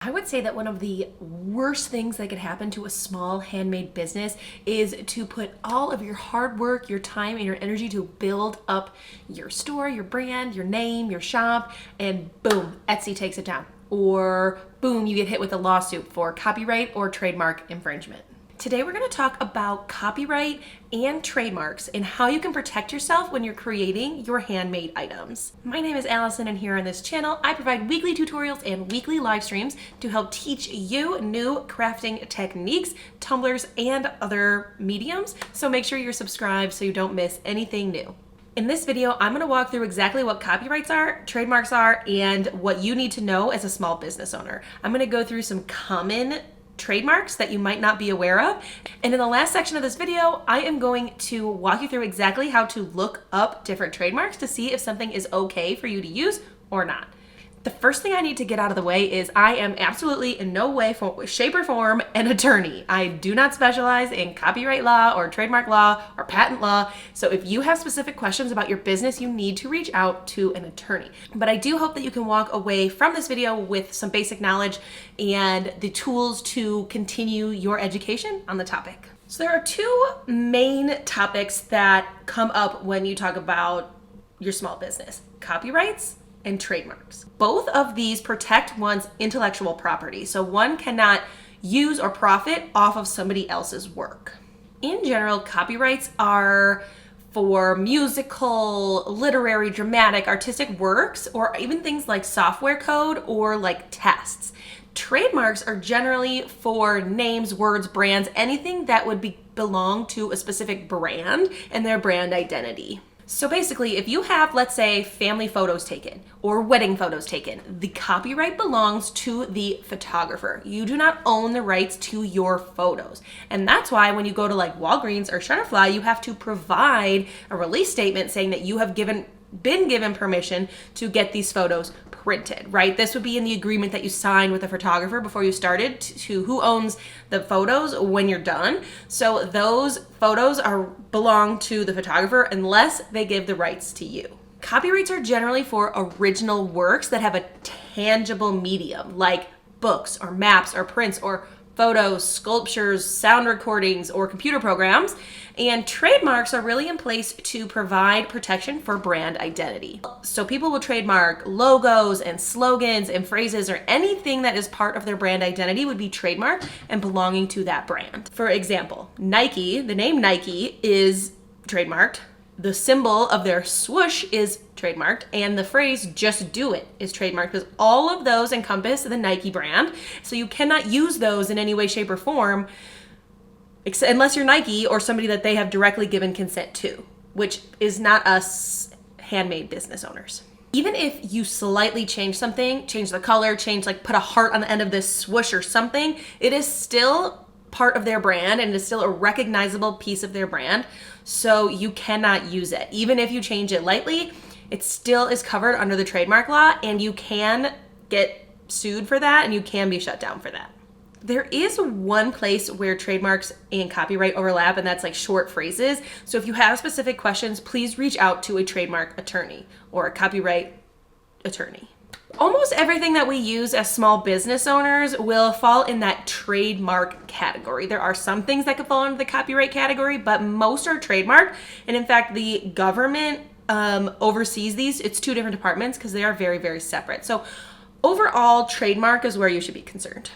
I would say that one of the worst things that could happen to a small handmade business is to put all of your hard work, your time, and your energy to build up your store, your brand, your name, your shop, and boom, Etsy takes it down. Or boom, you get hit with a lawsuit for copyright or trademark infringement. Today we're going to talk about copyright and trademarks and how you can protect yourself when you're creating your handmade items. My name is Allison, and here on this channel I provide weekly tutorials and weekly live streams to help teach you new crafting techniques, tumblers, and other mediums. So make sure you're subscribed so you don't miss anything new. In this video, I'm going to walk through exactly what copyrights are, trademarks are, and what you need to know as a small business owner. I'm going to go through some common trademarks that you might not be aware of. And in the last section of this video, I am going to walk you through exactly how to look up different trademarks to see if something is okay for you to use or not. The first thing I need to get out of the way is I am absolutely in no way, shape, or form an attorney. I do not specialize in copyright law or trademark law or patent law. So if you have specific questions about your business, you need to reach out to an attorney. But I do hope that you can walk away from this video with some basic knowledge and the tools to continue your education on the topic. So there are two main topics that come up when you talk about your small business: copyrights and trademarks. Both of these protect one's intellectual property, so one cannot use or profit off of somebody else's work. In general, copyrights are for musical, literary, dramatic, artistic works, or even things like software code or like tests. Trademarks are generally for names, words, brands, anything that would belong to a specific brand and their brand identity. So basically, if you have, let's say, family photos taken or wedding photos taken, the copyright belongs to the photographer. You do not own the rights to your photos. And that's why when you go to like Walgreens or Shutterfly, you have to provide a release statement saying that you have been given permission to get these photos printed, right? This would be in the agreement that you signed with the photographer before you started to who owns the photos when you're done. So those photos belong to the photographer unless they give the rights to you. Copyrights are generally for original works that have a tangible medium, like books or maps or prints or photos, sculptures, sound recordings, or computer programs. And trademarks are really in place to provide protection for brand identity. So people will trademark logos and slogans and phrases, or anything that is part of their brand identity would be trademarked and belonging to that brand. For example, Nike, the name Nike is trademarked. The symbol of their swoosh is trademarked, and the phrase "just do it" is trademarked, because all of those encompass the Nike brand. So you cannot use those in any way, shape, or form unless you're Nike or somebody that they have directly given consent to, which is not us handmade business owners. Even if you slightly change something, change the color, put a heart on the end of this swoosh or something, it is still part of their brand and it is still a recognizable piece of their brand. So you cannot use it. Even if you change it lightly, it still is covered under the trademark law, and you can get sued for that and you can be shut down for that. There is one place where trademarks and copyright overlap, and that's like short phrases. So if you have specific questions, please reach out to a trademark attorney or a copyright attorney. Almost everything that we use as small business owners will fall in that trademark category. There are some things that could fall into the copyright category, but most are trademark. And in fact, the government oversees these. It's two different departments because they are very, very separate. So overall, trademark is where you should be concerned.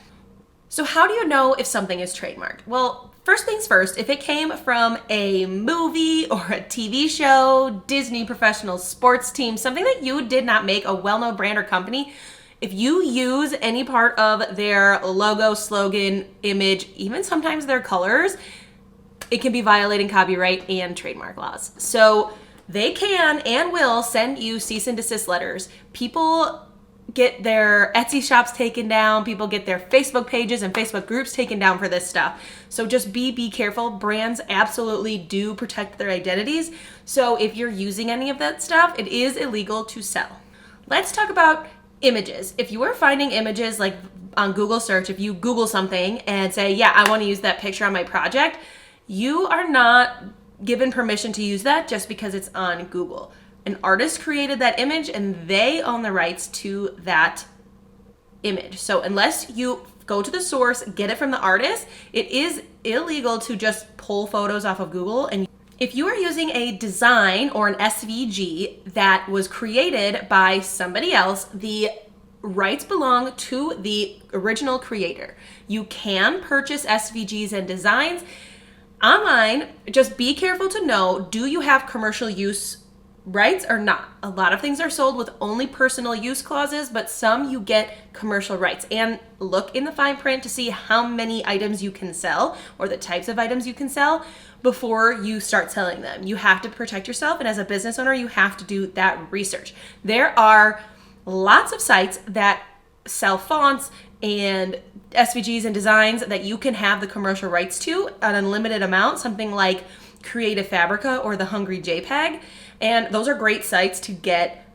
So how do you know if something is trademarked? Well, first things first, if it came from a movie or a TV show, Disney, professional sports team, something that you did not make, a well-known brand or company, if you use any part of their logo, slogan, image, even sometimes their colors, it can be violating copyright and trademark laws. So they can and will send you cease and desist letters. People get their Etsy shops taken down. People get their Facebook pages and Facebook groups taken down for this stuff. So just be careful. Brands absolutely do protect their identities. So if you're using any of that stuff, it is illegal to sell. Let's talk about images. If you are finding images like on Google search, if you Google something and say, yeah, I want to use that picture on my project, you are not given permission to use that just because it's on Google. An artist created that image and they own the rights to that image. So unless you go to the source, get it from the artist, it is illegal to just pull photos off of Google. And if you are using a design or an SVG that was created by somebody else, the rights belong to the original creator. You can purchase SVGs and designs online. Just be careful to know, do you have commercial use rights or not? A lot of things are sold with only personal use clauses, but some you get commercial rights. And look in the fine print to see how many items you can sell or the types of items you can sell before you start selling them. You have to protect yourself, and as a business owner, you have to do that research. There are lots of sites that sell fonts and SVGs and designs that you can have the commercial rights to an unlimited amount, something like Creative Fabrica or the Hungry JPEG. And those are great sites to get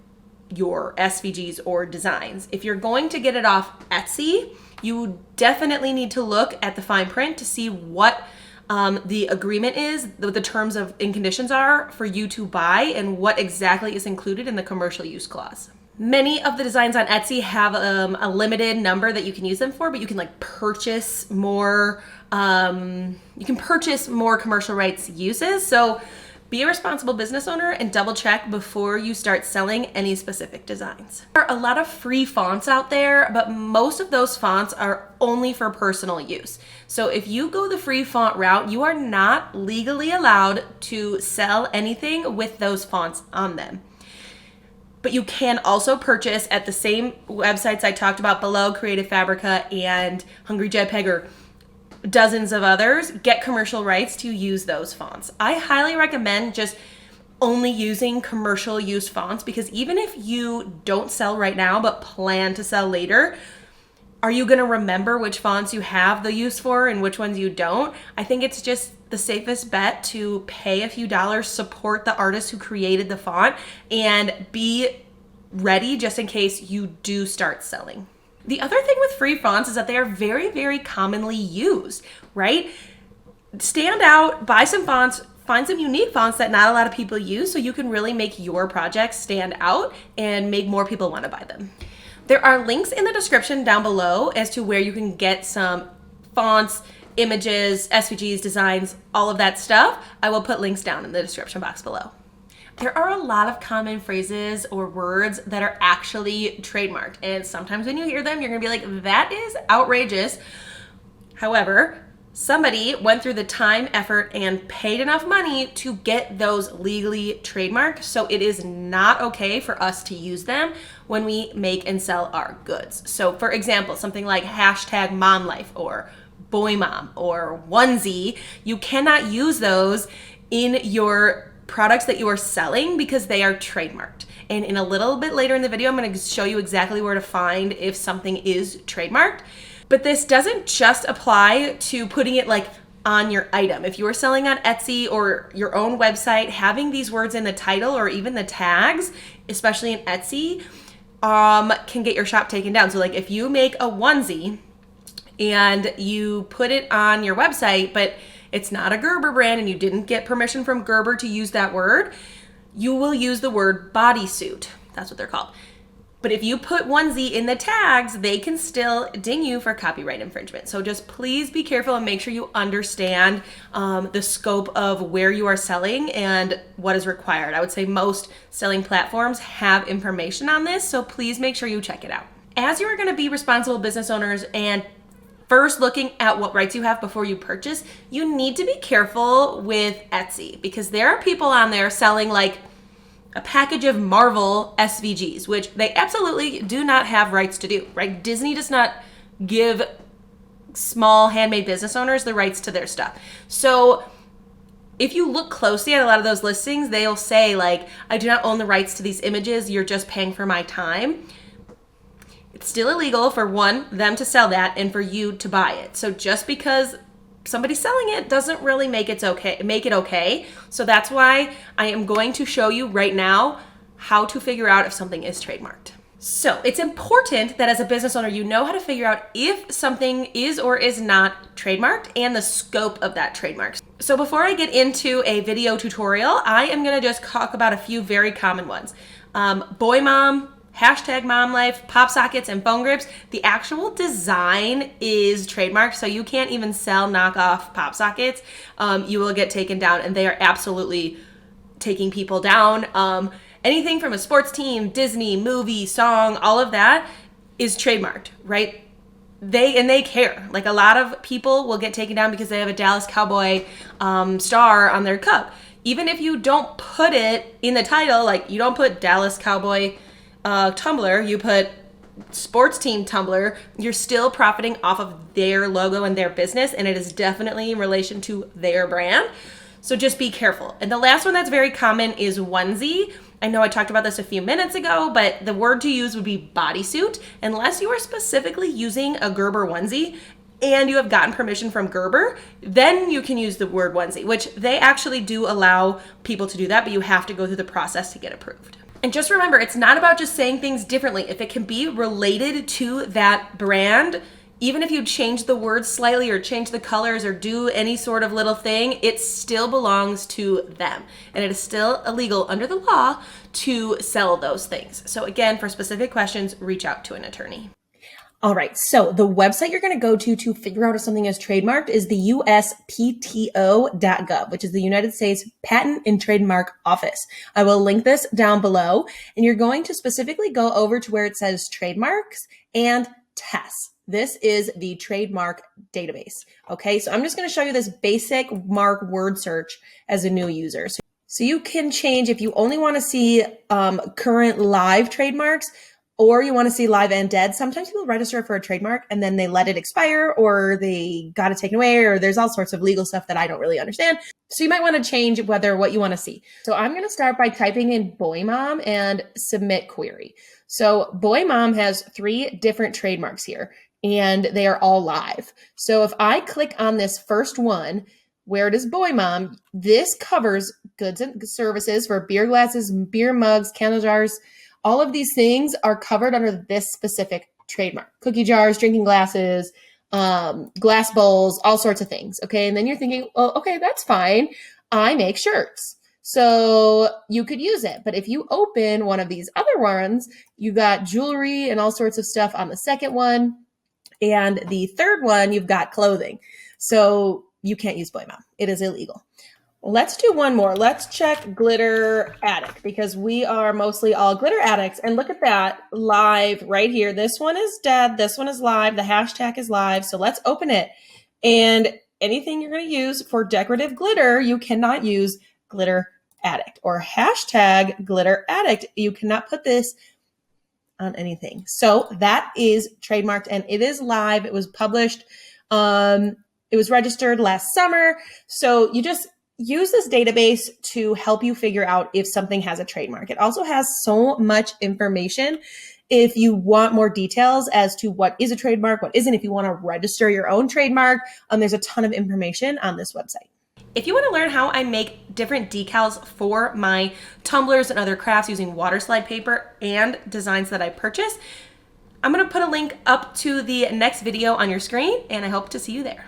your SVGs or designs. If you're going to get it off Etsy, you definitely need to look at the fine print to see what the agreement is, the terms of and conditions are for you to buy, and what exactly is included in the commercial use clause. Many of the designs on Etsy have a limited number that you can use them for, but you can like purchase more. You can purchase more commercial rights uses. So be a responsible business owner and double check before you start selling any specific designs. There are a lot of free fonts out there, but most of those fonts are only for personal use. So if you go the free font route, you are not legally allowed to sell anything with those fonts on them. But you can also purchase at the same websites I talked about below, Creative Fabrica and Hungry JPEG, or dozens of others, get commercial rights to use those fonts. I highly recommend just only using commercial use fonts, because even if you don't sell right now but plan to sell later, are you going to remember which fonts you have the use for and which ones you don't? I think it's just the safest bet to pay a few dollars, support the artist who created the font, and be ready just in case you do start selling. The other thing with free fonts is that they are very, very commonly used, right? Stand out, buy some fonts, find some unique fonts that not a lot of people use so you can really make your projects stand out and make more people want to buy them. There are links in the description down below as to where you can get some fonts, images, SVGs, designs, all of that stuff. I will put links down in the description box below. There are a lot of common phrases or words that are actually trademarked, and sometimes when you hear them, you're gonna be like, that is outrageous. However, somebody went through the time, effort, and paid enough money to get those legally trademarked, so it is not okay for us to use them when we make and sell our goods. So for example, something like hashtag mom life or boy mom or onesie, you cannot use those in your products that you are selling because they are trademarked. And in a little bit later in the video, I'm going to show you exactly where to find if something is trademarked. But this doesn't just apply to putting it like on your item. If you are selling on Etsy or your own website, having these words in the title or even the tags, especially in Etsy, can get your shop taken down. So like if you make a onesie and you put it on your website, but it's not a Gerber brand and you didn't get permission from Gerber to use that word, you will use the word bodysuit. That's what they're called. But if you put onesie in the tags, they can still ding you for copyright infringement. So just please be careful and make sure you understand the scope of where you are selling and what is required. I would say most selling platforms have information on this, so please make sure you check it out. As you are going to be responsible business owners and first looking at what rights you have before you purchase, you need to be careful with Etsy, because there are people on there selling like a package of Marvel SVGs, which they absolutely do not have rights to do, right? Disney does not give small handmade business owners the rights to their stuff. So if you look closely at a lot of those listings, they'll say like, I do not own the rights to these images, you're just paying for my time. It's still illegal for them to sell that and for you to buy it. So just because somebody's selling it doesn't really make it okay. So that's why I am going to show you right now how to figure out if something is trademarked. So it's important that as a business owner, you know how to figure out if something is or is not trademarked and the scope of that trademark. So before I get into a video tutorial, I am gonna just talk about a few very common ones. Boy mom, hashtag mom life, pop sockets, and phone grips. The actual design is trademarked, so you can't even sell knockoff pop sockets. You will get taken down, and they are absolutely taking people down. Anything from a sports team, Disney, movie, song, all of that is trademarked, right? They care. Like, a lot of people will get taken down because they have a Dallas Cowboy star on their cup. Even if you don't put it in the title, like you don't put Dallas Cowboy tumbler, you put sports team tumbler, you're still profiting off of their logo and their business, and it is definitely in relation to their brand. So just be careful. And the last one that's very common is onesie. I know I talked about this a few minutes ago, but the word to use would be bodysuit, unless you are specifically using a Gerber onesie and you have gotten permission from Gerber, then you can use the word onesie, which they actually do allow people to do that, but you have to go through the process to get approved. And just remember, it's not about just saying things differently. If it can be related to that brand, even if you change the words slightly or change the colors or do any sort of little thing, it still belongs to them. And it is still illegal under the law to sell those things. So again, for specific questions, reach out to an attorney. All right, so the website you're going to go to figure out if something is trademarked is the USPTO.gov, which is the United States Patent and Trademark Office. I will link this down below, and you're going to specifically go over to where it says trademarks and tests. This is the trademark database. Okay, so I'm just going to show you this basic mark word search as a new user. So you can change if you only want to see current live trademarks, or you want to see live and dead. Sometimes people register for a trademark and then they let it expire, or they got it taken away, or there's all sorts of legal stuff that I don't really understand. So you might want to change what you want to see. So I'm going to start by typing in boy mom and submit query. So boy mom has 3 different trademarks here, and they are all live. So if I click on this first one, where it is boy mom, this covers goods and services for beer glasses, beer mugs, candle jars. All of these things are covered under this specific trademark. Cookie jars, drinking glasses, glass bowls, all sorts of things. Okay. And then you're thinking, well, okay, that's fine. I make shirts. So you could use it. But if you open one of these other ones, you got jewelry and all sorts of stuff on the second one. And the third one, you've got clothing. So you can't use boy mom. It is illegal. Let's do one more. Let's check glitter addict, because we are mostly all glitter addicts. And look at that live right here. This one is dead. This one is live. The hashtag is live. So let's open it. And anything you're going to use for decorative glitter, you cannot use glitter addict or hashtag glitter addict. You cannot put this on anything. So that is trademarked and it is live. It was published. It was registered last summer. So you just use this database to help you figure out if something has a trademark. It also has so much information. If you want more details as to what is a trademark, what isn't, if you want to register your own trademark, there's a ton of information on this website. If you want to learn how I make different decals for my tumblers and other crafts using waterslide paper and designs that I purchase, I'm going to put a link up to the next video on your screen, and I hope to see you there.